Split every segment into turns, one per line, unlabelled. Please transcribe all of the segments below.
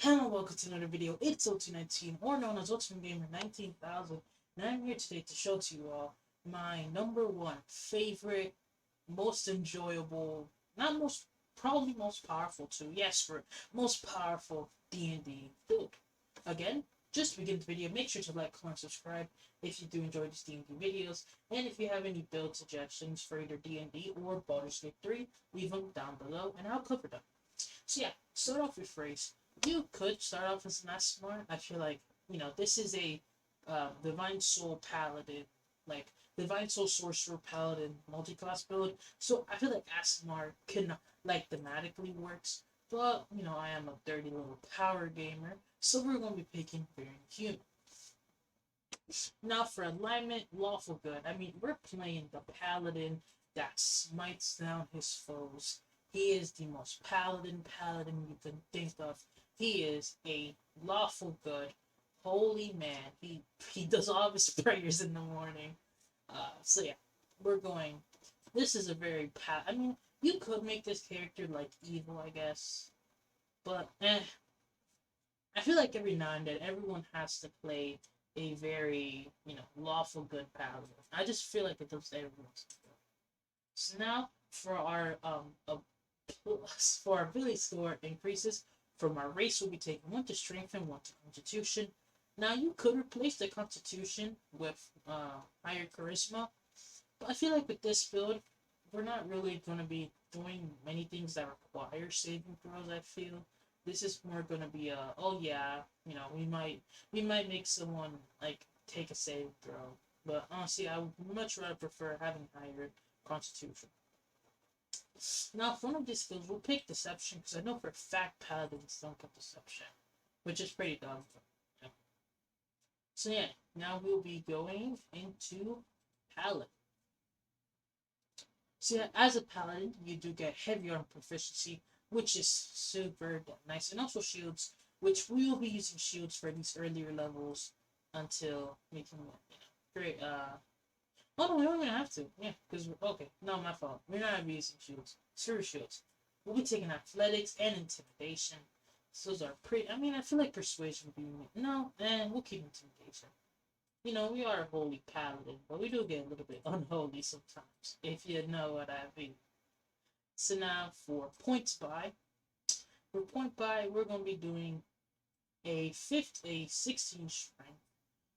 Hello and welcome to another video. It's OT19, or known as Ultimate Gamer 19,000, and I'm here today to show to you all my number one favorite, most enjoyable, not most, probably most powerful too, yes, for most powerful D&D build. Again, just to begin the video, make sure to like, comment, subscribe if you do enjoy these D&D videos, and if you have any build suggestions for either D&D or Baldur's Gate 3, leave them down below and I'll cover them. So yeah, start off with phrase. You could start off as an Asmar. I feel like, this is a Divine Soul Paladin, like Divine Soul Sorcerer Paladin multi-class build. So I feel like Asmar can, like, thematically works. But, I am a dirty little power gamer, so we're going to be picking Variant Human. Now for alignment, lawful good. I mean, we're playing the paladin that smites down his foes. He is the most paladin you can think of. He is a lawful good, holy man. He does all of his prayers in the morning. So yeah, we're going. This is a very I mean, you could make this character like evil, I guess, but I feel like every now and then everyone has to play a very, lawful good paladin. I just feel like it does everyone's. So now for our for our ability score increases, from our race will be taking one to strength and one to constitution. Now you could replace the constitution with higher charisma, but I feel like with this build, we're not really going to be doing many things that require saving throws. I feel this is more going to be a, oh yeah, we might make someone like take a saving throw, but honestly, I would much rather prefer having higher constitution. Now, for one of these skills, we'll pick deception because I know for a fact paladins don't get deception, which is pretty dumb. Yeah. So yeah, now we'll be going into paladin. So yeah, as a paladin, you do get heavy arm proficiency, which is super nice, and also shields, which we will be using shields for these earlier levels until we can, create. Oh no, we don't even have to. Yeah, because okay, no, my fault. We're not using shields. Screw shields. We'll be taking athletics and intimidation. So those are pretty. I mean, I feel like persuasion would be no, and we'll keep intimidation. We are a holy paladin, but we do get a little bit unholy sometimes, if you know what I mean. So now for point buy, we're gonna be doing a 16 strength.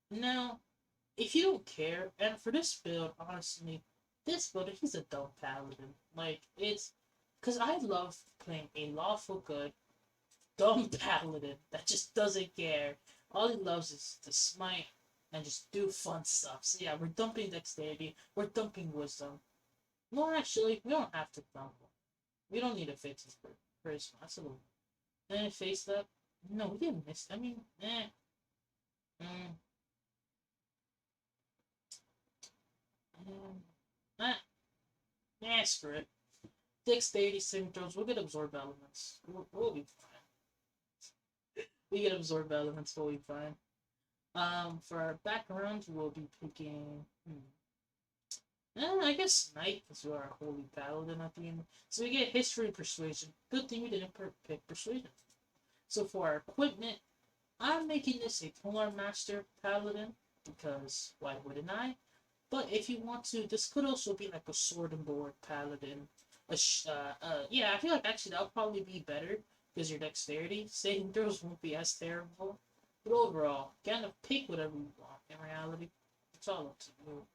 Now, if you don't care, and for this build, honestly, this build, he's a dumb paladin. Like, it's because I love playing a lawful good, dumb paladin that just doesn't care. All he loves is to smite and just do fun stuff. So yeah, we're dumping dexterity, we're dumping wisdom. No, actually, we don't have to dump one. We don't need a 15 for charisma. That's a little. And face up. No, we didn't miss. I mean, mm, eh, screw it. Dexterity saving throws. We'll get absorb elements. We'll be fine. We get absorb elements. We'll be fine. For our background, we'll be picking. I guess Smite, because we are a holy paladin at the end. So we get history and persuasion. Good thing we didn't pick persuasion. So for our equipment, I'm making this a Polar Master Paladin, because why wouldn't I? But if you want to, this could also be like a Sword and Board Paladin. Yeah, I feel like actually that'll probably be better, because your dexterity saving throws won't be as terrible. But overall, kind of pick whatever you want in reality. It's all up to you.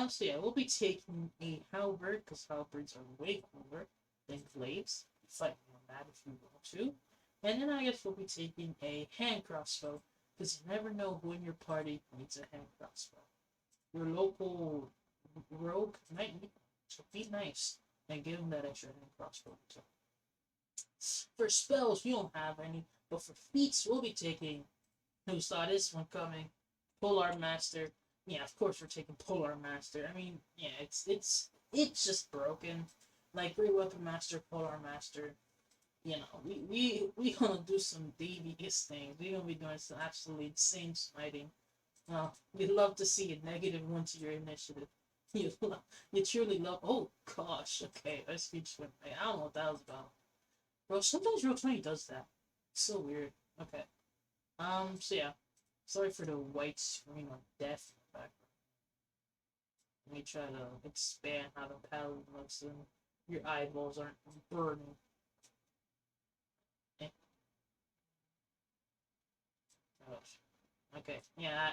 So yeah, we'll be taking a halberd, because halberds are way cooler than glaives. Fight me on that if you want to. And then I guess we'll be taking a hand crossbow, because you never know who in your party needs a hand crossbow. Your local rogue might need, so be nice and give him that extra hand crossbow too. For spells, we don't have any, but for feats, we'll be taking. Who saw this one coming? Polar Master. Yeah, of course we're taking Polar Master. I mean, yeah, it's just broken. Like Great Weapon Master, Polar Master. We gonna do some devious things. We gonna be doing some absolutely insane smiting. We'd love to see a -1 to your initiative. You truly love. Oh gosh, okay, my speech went. I don't know what that was about, bro. Sometimes Roll 20 does that. So weird. Okay. So yeah. Sorry for the white screen of death in the background. Let me try to expand how the palette looks and your eyeballs aren't burning. Eh, gosh. Okay. Yeah,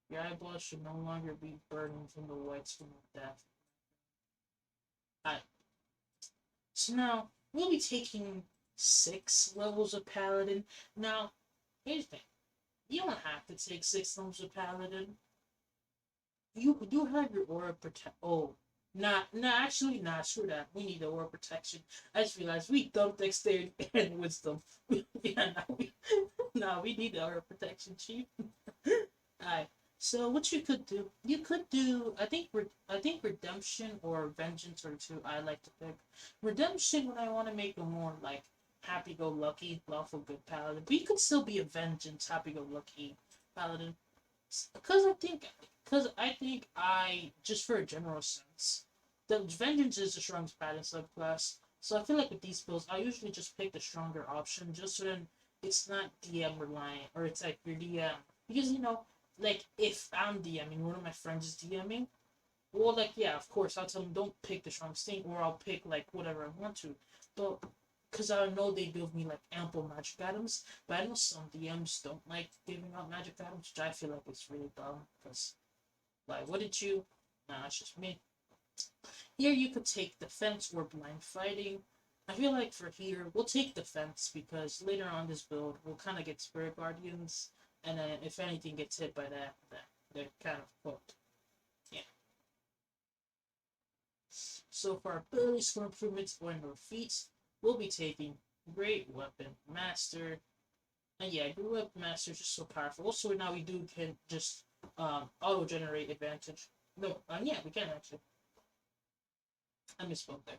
your eyeballs should no longer be burning from the white screen of death. I So now we'll be taking 6 levels of paladin. Now, here's the thing. You don't have to take 6 levels of paladin. You do have your aura protect. Oh, actually, screw that. We need the aura protection. I just realized we dumped dexterity and wisdom. Yeah, we need the aura protection, chief. Alright. So what you could do. I think redemption or vengeance are two I like to pick. Redemption when I want to make a more like happy-go-lucky, lawful good paladin, but you could still be a vengeance, happy-go-lucky paladin. Because I think I just for a general sense, the vengeance is the strongest paladin subclass. So I feel like with these builds, I usually just pick the stronger option, just so then it's not DM reliant, or it's like your DM, because like if I'm DMing, one of my friends is DMing, well, like yeah, of course I'll tell them don't pick the strongest thing, or I'll pick like whatever I want to, but because I know they give me like ample magic items, but I know some DMs don't like giving out magic items, which I feel like it's really dumb. Because like, wouldn't you? Nah, it's just me. Here you could take defense or blind fighting. I feel like for here we'll take defense because later on this build we'll kind of get spirit guardians, and then if anything gets hit by that, then they're kind of cooked. Yeah. So for our ability score improvements or no feats, we'll be taking Great Weapon Master. And yeah, Great Weapon Master is just so powerful. Also now we can just auto generate advantage. No, yeah, we can actually. I misspoke there.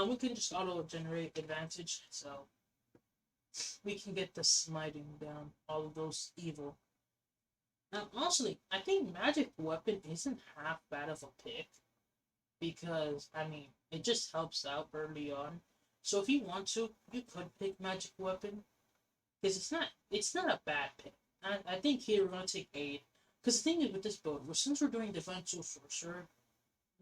We can just auto generate advantage, so we can get the smiting down all of those evil. Now, honestly, I think magic weapon isn't half bad of a pick because I mean it just helps out early on. So if you want to, you could pick magic weapon because it's not a bad pick. I think here we're gonna take aid because the thing is with this build, since we're doing defensive sorcerer,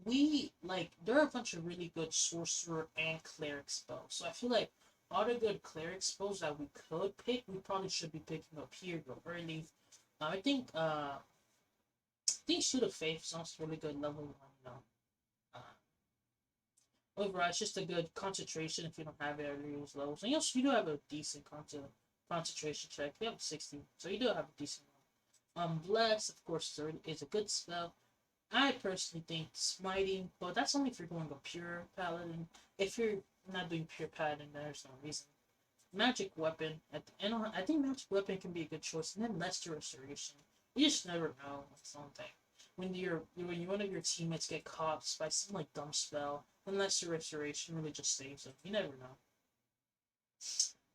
we like there are a bunch of really good sorcerer and cleric spells. So I feel like all the good cleric spells that we could pick, we probably should be picking up here go early. I think Shoot of Faith sounds really good level one. Overall, it's just a good concentration if you don't have it at these levels. And you do have a decent concentration check. You have 60, so you do have a decent one. Bless, of course, is a good spell. I personally think Smiting, but that's only if you're going a pure paladin. If you're not doing pure paladin, there's no reason. Magic weapon, and I think magic weapon can be a good choice. And then Lesser Restoration. You just never know with something. When one of your teammates get caught by some like dumb spell, then Lesser Restoration really just saves them. You never know.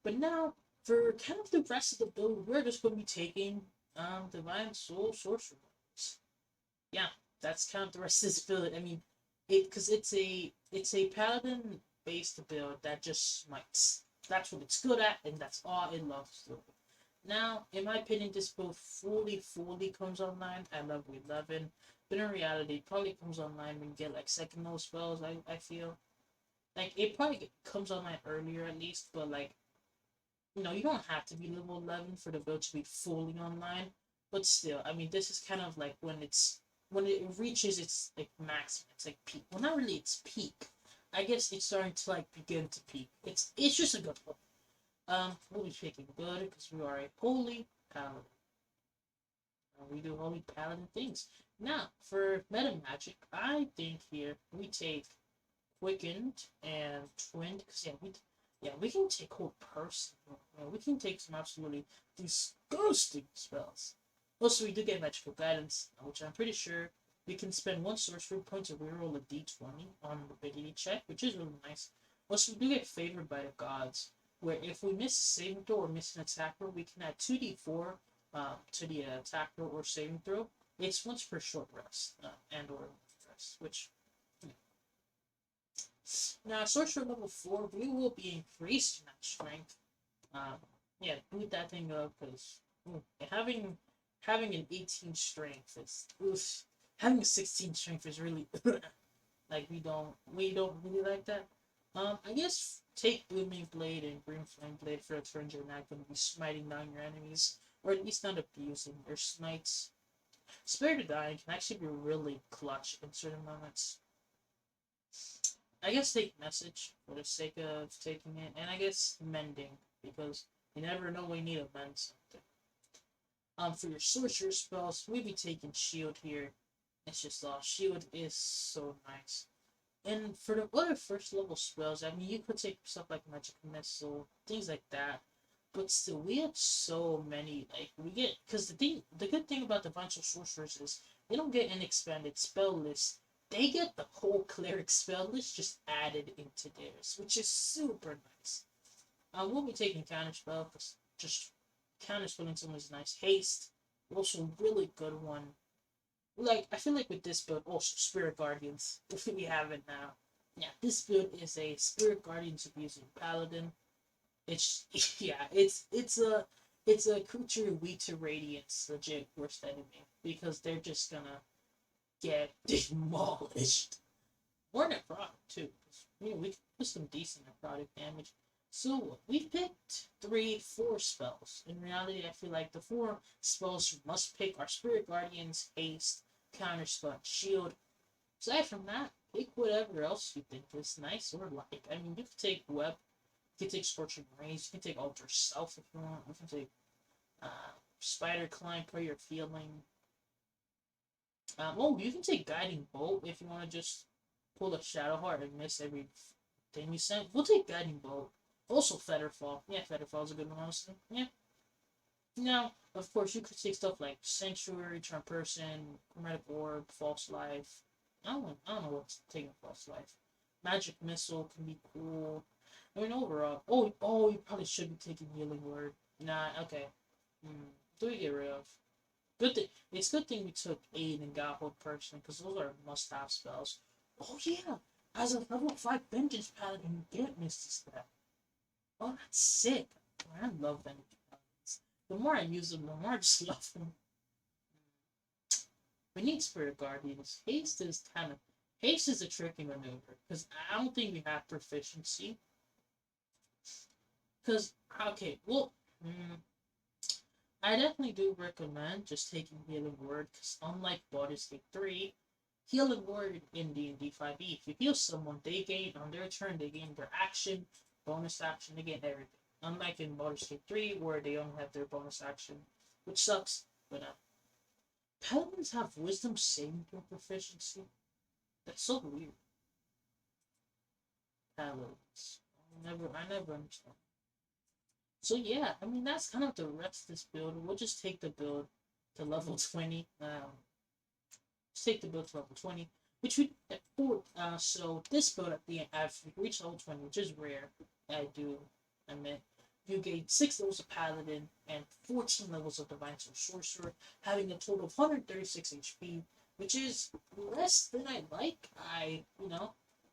But now, for kind of the rest of the build, we're just going to be taking Divine Soul Sorcerer. Yeah, that's kind of the rest of this build. I mean, because it's a paladin based build that just smites. That's what it's good at, and that's all it loves to do. Now, in my opinion, this build fully comes online at level 11, but in reality, it probably comes online when you get like second level spells. I feel like it probably comes online earlier at least, but like you don't have to be level 11 for the build to be fully online. But still, I mean, this is kind of like when it reaches its like maximum. It's like peak. Well, not really. It's peak. I guess it's starting to like begin to peak. It's just a good one. We'll be picking good because we are a holy paladin. We do holy paladin things. Now, for meta magic, I think here we take quickened and twinned because we can take whole person. We can take some absolutely disgusting spells. Also, we do get magical guidance, which I'm pretty sure we can spend one sorcery point to reroll a d20 on the ability check, which is really nice. Also, we do get favored by the gods, where if we miss a saving throw or miss an attack roll, we can add 2d4 to the attack roll or saving throw. It's once per short rest and or rest, which now, sorcerer level 4, we will be increasing that strength. Um, yeah, boot that thing up because having an 18 strength is oof. Having a 16 strength is really like we don't really like that. I guess take Blooming Blade and Green Flame Blade for a turn you're not going to be smiting down your enemies, or at least not abusing their smites. Spirit of Dying can actually be really clutch in certain moments. I guess take Message for the sake of taking it, and I guess Mending because you never know when you need to mend something. For your sorcerer spells, we'd be taking Shield here. It's just Shield is so nice. And for the other first level spells, I mean, you could take stuff like Magic Missile, things like that. But still, we have so many. Like we get because the good thing about the bunch of sorcerers is they don't get an expanded spell list. They get the whole cleric spell list just added into theirs, which is super nice. We'll be taking counter spell because just counter spelling someone is nice. Haste, also really good one. Like I feel like with this build, also Spirit Guardians, if we have it now. Yeah, this build is a Spirit Guardians abusing Paladin. It's yeah, it's a creature weak to radiance, legit worst enemy because they're just gonna get demolished. Or necrotic too. We can put some decent necrotic damage. So we picked 4 spells. In reality, I feel like the 4 spells you must pick are Spirit Guardians, Haste, Counterspell, Shield. Aside from that, pick whatever else you think is nice or like. I mean, you can take Web, you can take Scorching Rays, you can take Alter Self if you want. You can take Spider Climb, Prayer of Healing. You can take Guiding Bolt if you want to just pull a Shadow Heart and miss every thing you sent. We'll take Guiding Bolt. Also Featherfall. Yeah, Featherfall's a good one, honestly. Yeah. Now, of course, you could take stuff like Sanctuary, Charm Person, Chromatic Orb, False Life. I don't know what's taking False Life. Magic Missile can be cool. I mean, overall, you probably should be taking Healing Word. Nah, okay. Do we get rid of? Good thing. It's good thing we took Aid and Godhold personally, because those are must-have spells. Oh yeah, as a level 5 Vengeance Paladin, you get Misty Step. Oh, that's sick. I love Vengeance Paladins. The more I use them, the more I just love them. We need Spirit Guardians. Haste is a tricky maneuver because I don't think we have proficiency. Because okay, well, I definitely do recommend just taking Healing Word because unlike Baldur's Gate 3, Healing Word in D&D 5e, if you heal someone, they gain on their turn, they gain their action, bonus action, they gain everything. Unlike in Baldur's Gate 3, where they only have their bonus action, which sucks. But Paladins have Wisdom saving throw proficiency. That's so weird. Paladins. I never understand. So yeah, I mean that's kind of the rest of this build. We'll just take the build to level 20. Let's take the build to level 20, which we so this build at the end after we reach level 20, which is rare. I do admit. You gain 6 levels of Paladin and 14 levels of Divine Soul Sorcerer, having a total of 136 HP, which is less than I like.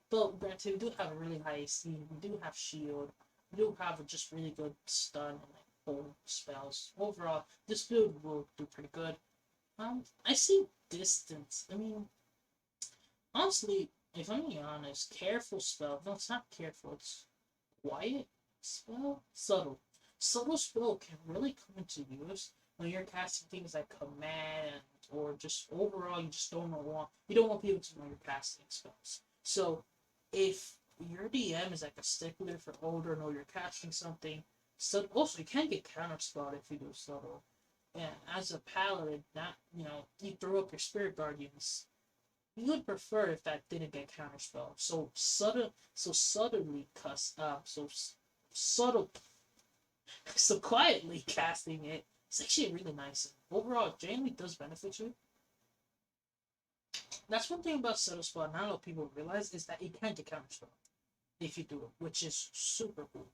But granted, we do have a really high AC. We do have Shield. We do have a just really good stun and like hold spells. Overall, this build will do pretty good. I see distance. I mean, honestly, if I'm being honest, careful spell. No, it's not careful. It's quiet spell. Subtle. Subtle spell can really come into use when you're casting things like command or just overall you don't want people to know you're casting spells. So if your DM is like a stickler for older know you're casting something, so also you can get counterspelled if you do subtle. And as a paladin, not you throw up your spirit guardians. You would prefer if that didn't get counterspell. So so quietly casting it. It's actually really nice. Overall, it generally does benefit you. That's one thing about subtle spell. Not a lot of people realize is that it can get counterspell if you do it, which is super cool.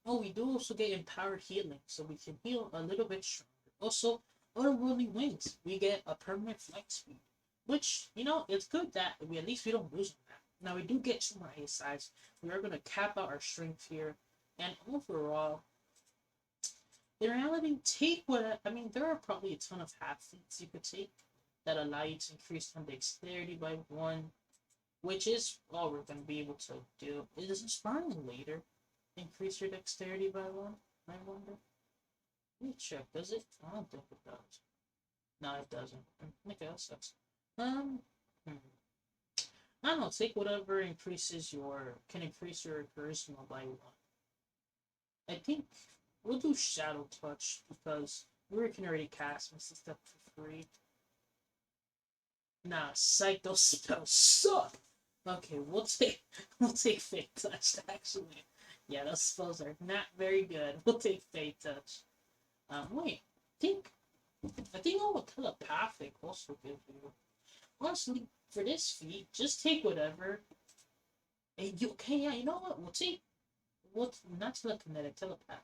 Oh, we do also get empowered healing, so we can heal a little bit stronger. Also, otherworldly wings, we get a permanent flight speed, which it's good that we at least we don't lose on that. Now we do get 2 more A sides. We are going to cap out our strength here. And overall, in reality, take what I mean. There are probably a ton of half feats you could take that allow you to increase on dexterity by 1, which is all we're going to be able to do. Is inspiring later increase your dexterity by 1? I wonder. Let me check. Does it? I don't think it does. No, it doesn't. Okay, that sucks. Um, hmm. I don't know. Take whatever can increase your charisma by 1. I think we'll do Shadow Touch because we can already cast Mystic Step for free. Nah, psych, those spells suck. Okay, we'll take Fate Touch actually. Yeah, those spells are not very good. We'll take Fate Touch. Wait, I think all telepathic also gives you. Honestly, for this feat, just take whatever. And you okay? Yeah, you know what? We'll not telekinetic, telepathic.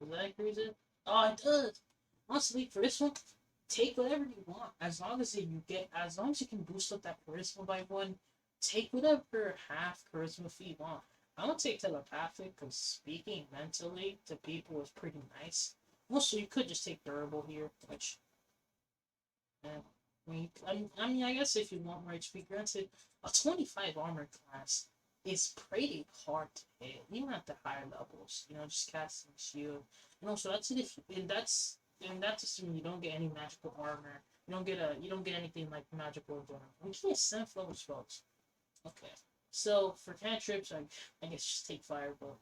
Does that increase it? Oh, it does. Honestly, for this one, take whatever you want. As long as you can boost up that charisma by 1, take whatever half charisma feat you want. I'm gonna take telepathic because speaking mentally to people is pretty nice. Also, you could just take durable here, which, I guess if you want more HP, granted, a 25 armor class is pretty hard to hit, even at the higher levels. Just casting shield, and also that's it. That's assuming you don't get any magical armor. You don't get anything like magical in general. We can get 7th level spells. Okay, so for cantrips, I guess just take firebolt.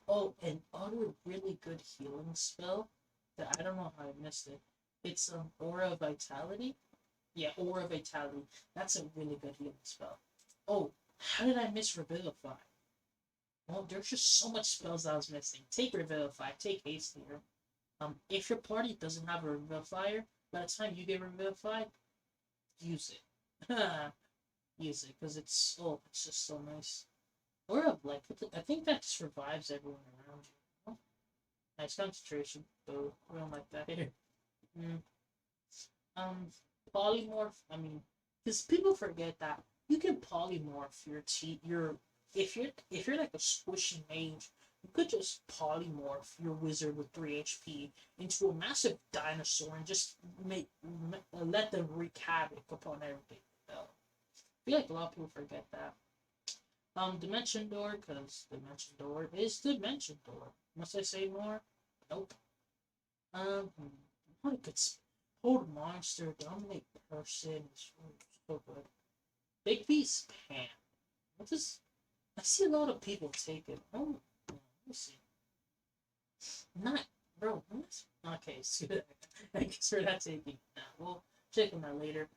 Oh, and other really good healing spell that I don't know how I missed it. It's Aura Vitality. Yeah, Aura Vitality. That's a really good healing spell. Oh, how did I miss Revivify? Well, there's just so much spells I was missing. Take Revivify. Take Haste here. If your party doesn't have a Revivifier, by the time you get Revivified, use it. Use it, because it's just so nice. Or of life. I think that just revives everyone around you. Nice concentration, though. We don't like that here. Mm. Polymorph. I mean, because people forget that you can polymorph your if you're like a squishy mage, you could just polymorph your wizard with 3 HP into a massive dinosaur and just let them wreak havoc upon everything. I feel like a lot of people forget that. Dimension Door, because Dimension Door is Dimension Door. Must I say more? Nope. What a good hold monster, dominate person is so good. Big Beast Pan. What is? I see a lot of people take it. Oh, let me see. Not, bro. What? Okay, so I guess we're not taking that. We'll check on that later.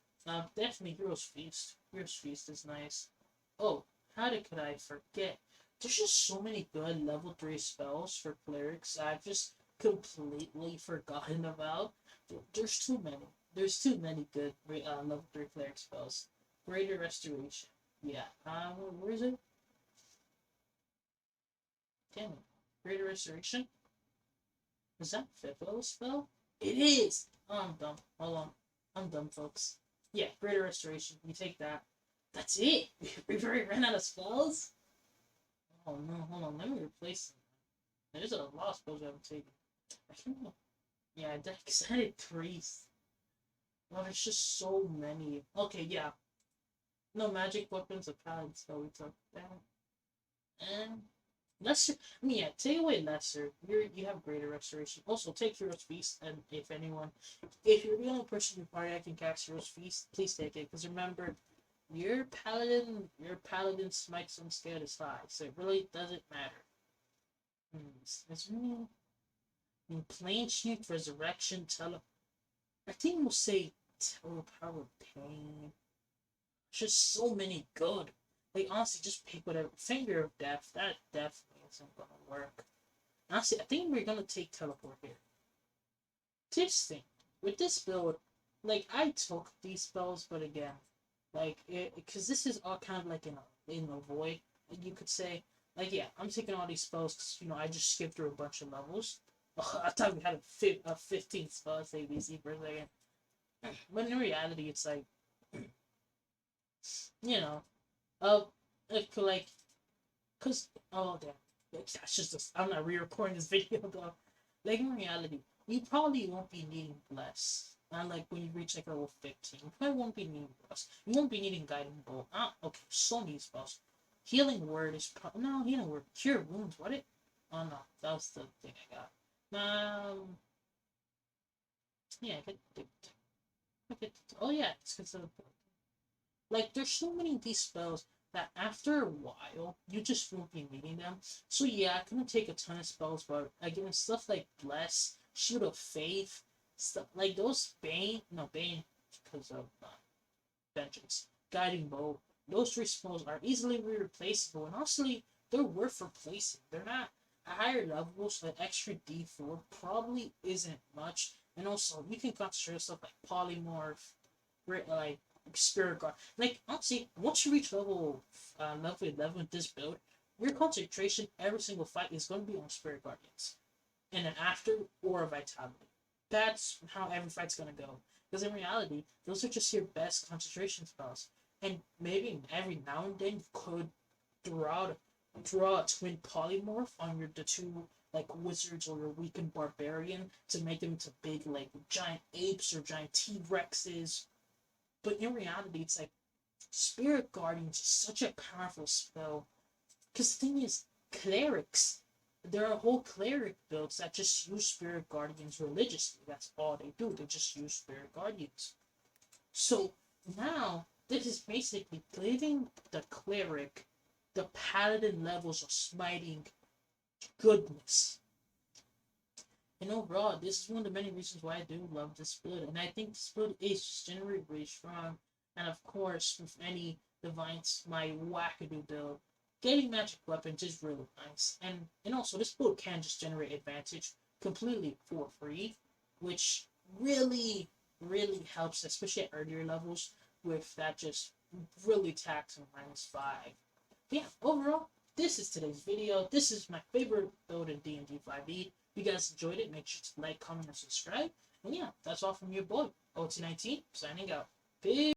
Definitely Hero's Feast. Hero's Feast is nice. Oh, could I forget? There's just so many good level 3 spells for clerics I've just completely forgotten about. There's too many. There's too many good level 3 cleric spells. Greater Restoration. Yeah. Where is it? Damn it. Greater Restoration? Is that 5th level spell? It is! Oh, I'm dumb. Hold on. I'm dumb, folks. Yeah, Greater Restoration. You take that. That's it? We've already ran out of spells? Oh no, hold on. Let me replace them. There's a lot of spells I haven't taken. I can't know. Yeah, I decided 3. Well, there's just so many. Okay, yeah. No magic weapons of paladin spell we took that. And lesser. I mean, yeah, take away lesser. You have greater restoration. Also, take Hero's Feast, and if you're the only person in your party that can cast Hero's Feast, please take it. Because remember, your paladin Smite scale is high, so it really doesn't matter. It's really Plain Chief Resurrection I think we'll say Power Pain. Just so many good. Like honestly, just pick whatever. Finger of Death. That definitely isn't gonna work. Honestly, I think we're gonna take Teleport here. This thing with this build, like I took these spells, but again, because this is all kind of like in a void, you could say. Like yeah, I'm taking all these spells because I just skipped through a bunch of levels. I thought we had a 15 spells ABC for a second. But in reality, it's like, you know, uh, if like, cause oh damn, that's just I'm not re-recording this video though. Like in reality, you probably won't be needing bless. And like when you reach like level 15, you probably won't be needing bless. You won't be needing guiding bolt. Ah, okay, so many spells. Healing word is no healing word. Cure wounds. What it? Oh no, that was the thing I got. Yeah, oh yeah, it's because of like there's so many of these spells that after a while you just won't be needing them. So yeah, I couldn't take a ton of spells, but again stuff like Bless, Shield of Faith, stuff like those Bane because of Vengeance, Guiding Bow. Those three spells are easily replaceable, and honestly, they're worth replacing. They're not at higher levels, so the extra D4 probably isn't much. And also, you can concentrate stuff like Polymorph, like Spirit Guard. Like honestly, once you reach level 11 with this build, your concentration every single fight is going to be on Spirit Guardians, and then after Aura Vitality. That's how every fight's going to go. Because in reality, those are just your best concentration spells, and maybe every now and then you could draw draw a twin polymorph on your the two like wizards or your weakened barbarian to make them into big like giant apes or giant T-Rexes. But in reality, it's like Spirit Guardians is such a powerful spell. Because the thing is, clerics, there are whole cleric builds that just use Spirit Guardians religiously. That's all they do. They just use Spirit Guardians. So now, this is basically giving the cleric the paladin levels of smiting goodness. And overall, this is one of the many reasons why I do love this build. And I think this build is just generally really strong. And of course, with any divines, my wackadoo build, getting magic weapons is really nice. And also, this build can just generate advantage completely for free, which really, really helps, especially at earlier levels, with that just really taxing -5. But yeah, overall, this is today's video. This is my favorite build in D&D 5e. If you guys enjoyed it, make sure to like, comment, and subscribe. And yeah, that's all from your boy, OT19, signing out. Peace.